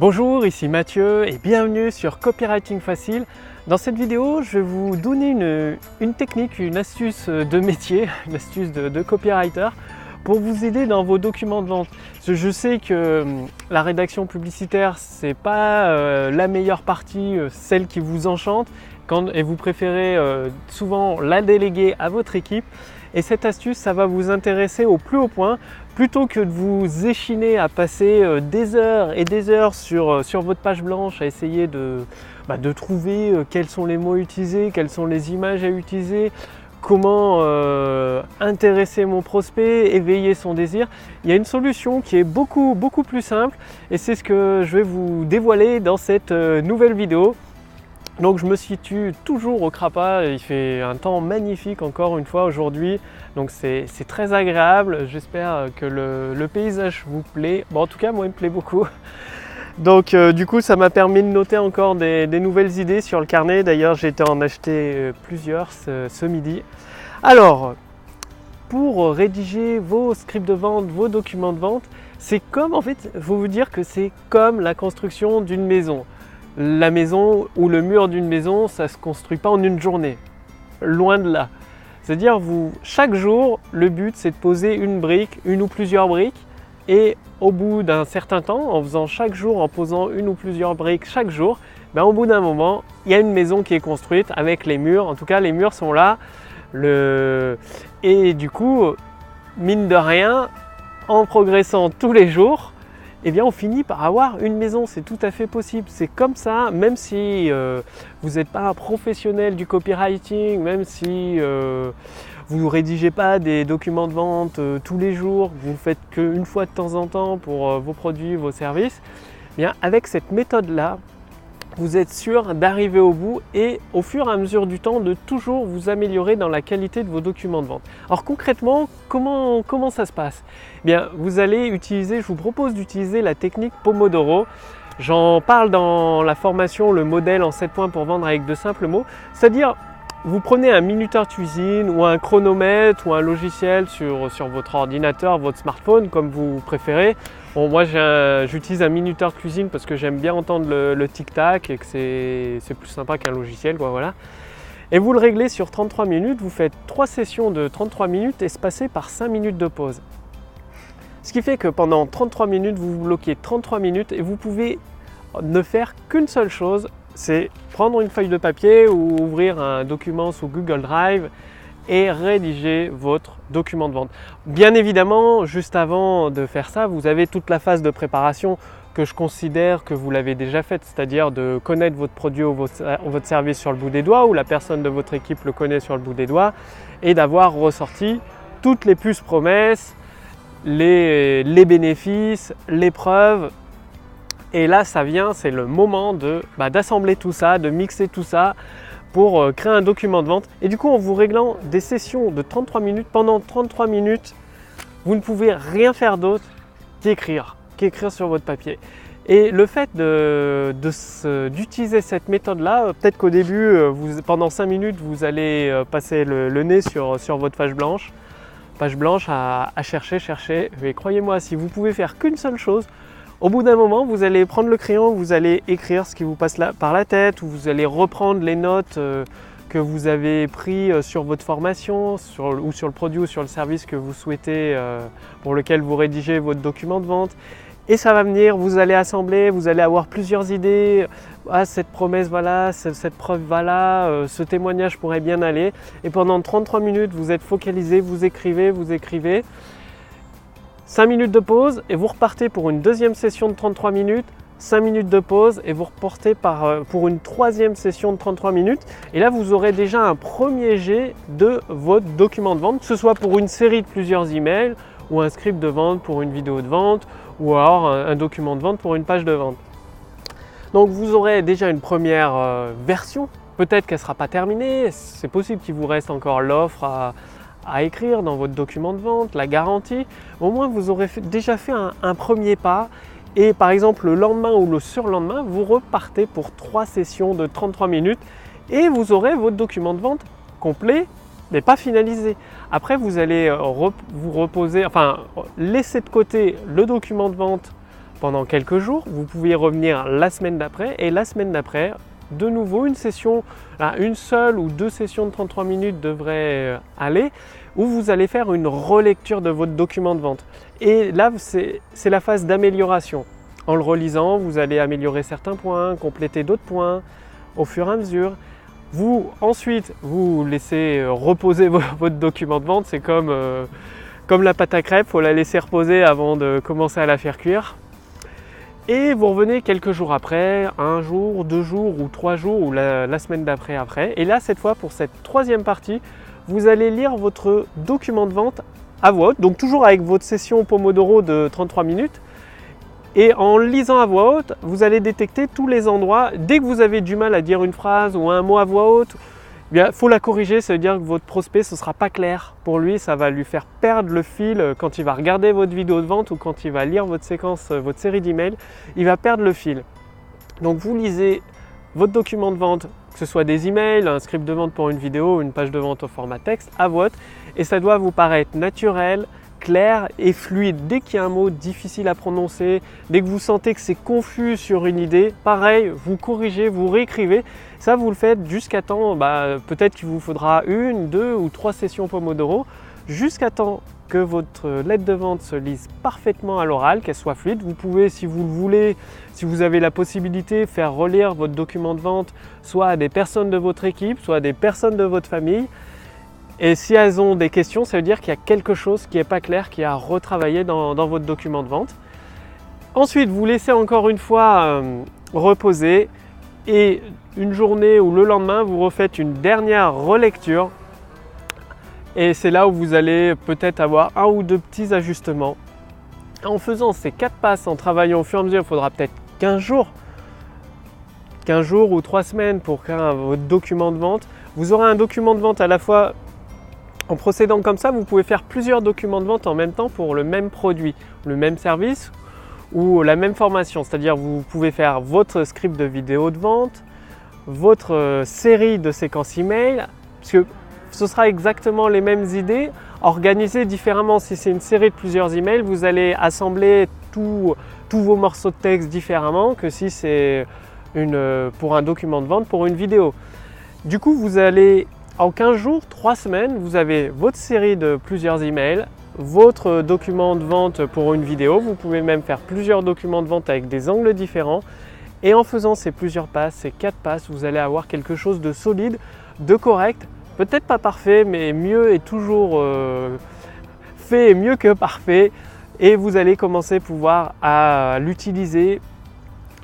Bonjour, ici Mathieu et bienvenue sur Copywriting Facile. Dans cette vidéo, je vais vous donner une technique, une astuce de métier, une astuce de copywriter pour vous aider dans vos documents de vente. Je sais que la rédaction publicitaire, c'est pas la meilleure partie, celle qui vous enchante, et vous préférez souvent la déléguer à votre équipe. Et cette astuce, ça va vous intéresser au plus haut point. Plutôt que de vous échiner à passer des heures et des heures sur votre page blanche à essayer de trouver quels sont les mots utilisés, quelles sont les images à utiliser, comment intéresser mon prospect, éveiller son désir, il y a une solution qui est beaucoup plus simple et c'est ce que je vais vous dévoiler dans cette nouvelle vidéo. Donc je me situe toujours au Crapa, il fait un temps magnifique encore une fois aujourd'hui, donc c'est très agréable, j'espère que le paysage vous plaît, bon en tout cas moi il me plaît beaucoup. Donc du coup ça m'a permis de noter encore des nouvelles idées sur le carnet, d'ailleurs j'ai été en acheter plusieurs ce midi. Alors, pour rédiger vos scripts de vente, vos documents de vente, c'est comme en fait, il faut vous dire que c'est comme la construction d'une maison. La maison ou le mur d'une maison, ça ne se construit pas en une journée, loin de là. C'est-à-dire, chaque jour, le but c'est de poser une brique, une ou plusieurs briques, et au bout d'un certain temps, en faisant chaque jour, en posant une ou plusieurs briques chaque jour, au bout d'un moment, il y a une maison qui est construite avec les murs. En tout cas, les murs sont là. Et du coup, mine de rien, en progressant tous les jours, eh bien on finit par avoir une maison, c'est tout à fait possible. C'est comme ça, même si vous n'êtes pas un professionnel du copywriting, même si vous ne rédigez pas des documents de vente tous les jours, vous ne faites qu'une fois de temps en temps pour vos produits, vos services, eh bien avec cette méthode-là, vous êtes sûr d'arriver au bout et au fur et à mesure du temps de toujours vous améliorer dans la qualité de vos documents de vente. Alors concrètement, comment ça se passe ? Eh bien, vous allez utiliser, je vous propose d'utiliser la technique Pomodoro. J'en parle dans la formation Le modèle en 7 points pour vendre avec de simples mots. C'est-à-dire, vous prenez un minuteur de cuisine ou un chronomètre ou un logiciel sur votre ordinateur, votre smartphone, comme vous préférez. Bon, moi j'utilise un minuteur de cuisine parce que j'aime bien entendre le tic-tac et que c'est plus sympa qu'un logiciel, quoi, voilà. Et vous le réglez sur 33 minutes, vous faites 3 sessions de 33 minutes espacées par 5 minutes de pause. Ce qui fait que pendant 33 minutes, vous bloquez 33 minutes et vous pouvez ne faire qu'une seule chose, c'est prendre une feuille de papier ou ouvrir un document sous Google Drive et rédiger votre document de vente. Bien évidemment, juste avant de faire ça, vous avez toute la phase de préparation que je considère que vous l'avez déjà faite, c'est-à-dire de connaître votre produit ou votre service sur le bout des doigts, ou la personne de votre équipe le connaît sur le bout des doigts, et d'avoir ressorti toutes les puces promesses, les bénéfices, les preuves. Et là, c'est le moment d'assembler tout ça, de mixer tout ça pour créer un document de vente. Et du coup, en vous réglant des sessions de 33 minutes, pendant 33 minutes, vous ne pouvez rien faire d'autre qu'écrire sur votre papier. Et le fait d'utiliser cette méthode-là, peut-être qu'au début, pendant 5 minutes, vous allez passer le nez sur votre page blanche à chercher. Mais croyez-moi, si vous pouvez faire qu'une seule chose, au bout d'un moment, vous allez prendre le crayon, vous allez écrire ce qui vous passe par la tête, ou vous allez reprendre les notes que vous avez prises sur votre formation, ou sur le produit ou sur le service que vous souhaitez, pour lequel vous rédigez votre document de vente. Et ça va venir, vous allez assembler, vous allez avoir plusieurs idées. Ah, cette promesse, voilà, cette preuve, voilà, ce témoignage pourrait bien aller. Et pendant 33 minutes, vous êtes focalisé, vous écrivez. 5 minutes de pause et vous repartez pour une deuxième session de 33 minutes, 5 minutes de pause et vous repartez pour une troisième session de 33 minutes. Et là, vous aurez déjà un premier jet de votre document de vente, que ce soit pour une série de plusieurs emails ou un script de vente pour une vidéo de vente ou alors un document de vente pour une page de vente. Donc vous aurez déjà une première version, peut-être qu'elle ne sera pas terminée, c'est possible qu'il vous reste encore l'offre à écrire dans votre document de vente, la garantie. Au moins vous aurez déjà fait un premier pas et par exemple le lendemain ou le surlendemain, vous repartez pour 3 sessions de 33 minutes et vous aurez votre document de vente complet mais pas finalisé. Après vous allez vous reposer, laisser de côté le document de vente pendant quelques jours, vous pouvez revenir la semaine d'après et la semaine d'après, de nouveau une session, une seule ou 2 sessions de 33 minutes devraient aller, où vous allez faire une relecture de votre document de vente. Et là, c'est la phase d'amélioration. En le relisant, vous allez améliorer certains points, compléter d'autres points au fur et à mesure. Ensuite, vous laissez reposer votre document de vente. C'est comme la pâte à crêpes, il faut la laisser reposer avant de commencer à la faire cuire. Et vous revenez quelques jours après, 1 jour, 2 jours ou 3 jours ou la semaine d'après. Et là, cette fois, pour cette troisième partie, vous allez lire votre document de vente à voix haute, donc toujours avec votre session Pomodoro de 33 minutes. Et en lisant à voix haute, vous allez détecter tous les endroits. Dès que vous avez du mal à dire une phrase ou un mot à voix haute, il faut la corriger. Ça veut dire que votre prospect, ce ne sera pas clair. Pour lui, ça va lui faire perdre le fil quand il va regarder votre vidéo de vente ou quand il va lire votre séquence, votre série d'emails. Il va perdre le fil. Donc vous lisez votre document de vente, que ce soit des emails, un script de vente pour une vidéo, une page de vente au format texte, à voix haute. Et ça doit vous paraître naturel, clair et fluide. Dès qu'il y a un mot difficile à prononcer, dès que vous sentez que c'est confus sur une idée, pareil, vous corrigez, vous réécrivez. Ça, vous le faites jusqu'à temps, peut-être qu'il vous faudra 1, 2 ou 3 sessions Pomodoro, jusqu'à temps que votre lettre de vente se lise parfaitement à l'oral, qu'elle soit fluide. Vous pouvez, si vous le voulez, si vous avez la possibilité, faire relire votre document de vente soit à des personnes de votre équipe, soit à des personnes de votre famille. Et si elles ont des questions, ça veut dire qu'il y a quelque chose qui n'est pas clair, qui est à retravailler dans votre document de vente. Ensuite, vous laissez encore une fois reposer et une journée ou le lendemain, vous refaites une dernière relecture. Et c'est là où vous allez peut-être avoir 1 ou 2 petits ajustements. En faisant ces 4 passes, en travaillant au fur et à mesure, il faudra peut-être 15 jours ou 3 semaines pour créer votre document de vente. Vous aurez un document de vente à la fois. En procédant comme ça, vous pouvez faire plusieurs documents de vente en même temps pour le même produit, le même service ou la même formation. C'est-à-dire vous pouvez faire votre script de vidéo de vente, votre série de séquences email, parce que ce sera exactement les mêmes idées, organisées différemment. Si c'est une série de plusieurs emails, vous allez assembler tous vos morceaux de texte différemment que si c'est pour un document de vente pour une vidéo. Du coup, vous allez en 15 jours, 3 semaines, vous avez votre série de plusieurs emails, votre document de vente pour une vidéo. Vous pouvez même faire plusieurs documents de vente avec des angles différents. Et en faisant ces plusieurs passes, ces 4 passes, vous allez avoir quelque chose de solide, de correct. Peut-être pas parfait, mais mieux est toujours fait et mieux que parfait. Et vous allez commencer à pouvoir l'utiliser,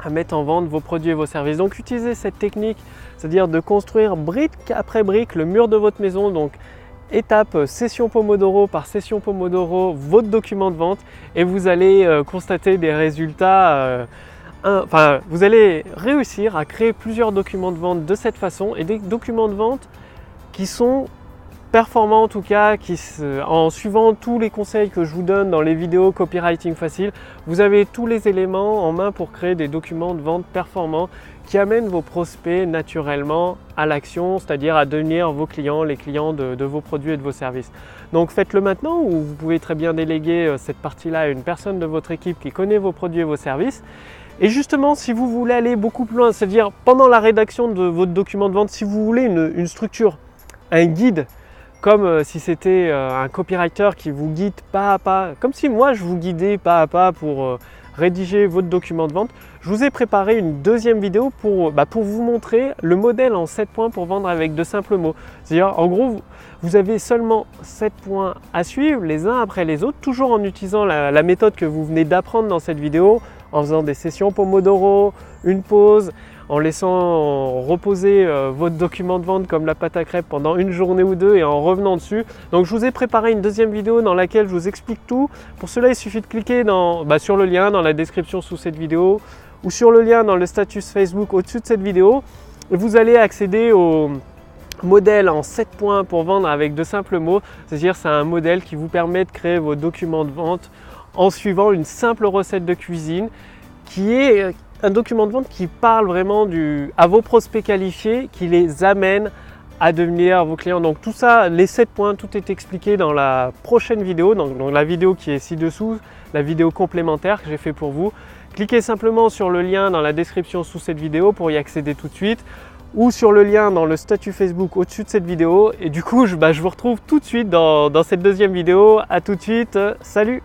à mettre en vente vos produits et vos services. Donc utilisez cette technique, c'est-à-dire de construire brique après brique le mur de votre maison. Donc étape session Pomodoro par session Pomodoro, votre document de vente, et vous allez constater des résultats. Vous allez réussir à créer plusieurs documents de vente de cette façon, et des documents de vente qui sont performants, en tout cas, en suivant tous les conseils que je vous donne dans les vidéos copywriting facile. Vous avez tous les éléments en main pour créer des documents de vente performants qui amènent vos prospects naturellement à l'action, c'est-à-dire à devenir vos clients, les clients de vos produits et de vos services. Donc faites-le maintenant, ou vous pouvez très bien déléguer cette partie-là à une personne de votre équipe qui connaît vos produits et vos services. Et justement, si vous voulez aller beaucoup plus loin, c'est-à-dire pendant la rédaction de votre document de vente, si vous voulez une structure, un guide, comme si c'était un copywriter qui vous guide pas à pas, comme si moi je vous guidais pas à pas pour rédiger votre document de vente, je vous ai préparé une deuxième vidéo pour vous montrer le modèle en 7 points pour vendre avec de simples mots. C'est-à-dire, en gros, vous avez seulement 7 points à suivre les uns après les autres, toujours en utilisant la méthode que vous venez d'apprendre dans cette vidéo, en faisant des sessions Pomodoro, une pause, en laissant reposer votre document de vente comme la pâte à crêpes pendant une journée ou 2 et en revenant dessus. Donc je vous ai préparé une deuxième vidéo dans laquelle je vous explique tout. Pour cela, il suffit de cliquer sur le lien dans la description sous cette vidéo ou sur le lien dans le status Facebook au-dessus de cette vidéo. Et vous allez accéder au modèle en 7 points pour vendre avec de simples mots. C'est-à-dire c'est un modèle qui vous permet de créer vos documents de vente en suivant une simple recette de cuisine qui est un document de vente qui parle vraiment à vos prospects qualifiés, qui les amène à devenir vos clients. Donc tout ça, les 7 points, tout est expliqué dans la prochaine vidéo, donc la vidéo qui est ci-dessous, la vidéo complémentaire que j'ai fait pour vous, Cliquez simplement sur le lien dans la description sous cette vidéo pour y accéder tout de suite, ou sur le lien dans le statut Facebook au-dessus de cette vidéo. Et du coup, je vous retrouve tout de suite dans cette deuxième vidéo. À tout de suite, salut!